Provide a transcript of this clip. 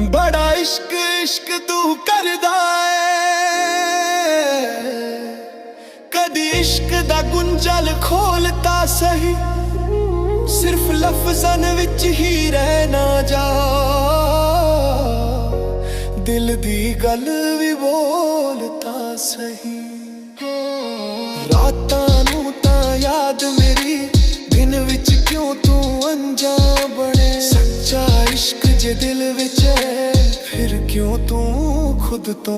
बड़ा इश्क इश्क तू करदा है, कदी इश्क दा गुंजल खोलता सही, सिर्फ लफ्ज़ां विच ही रहना जा, दिल दी गल भी बोलता सही। रातां नूं तां याद मेरी, दिन विच क्यों तू अनजान बने। सच्चा इश्क जे दिल विच है, फिर क्यों तू खुद तो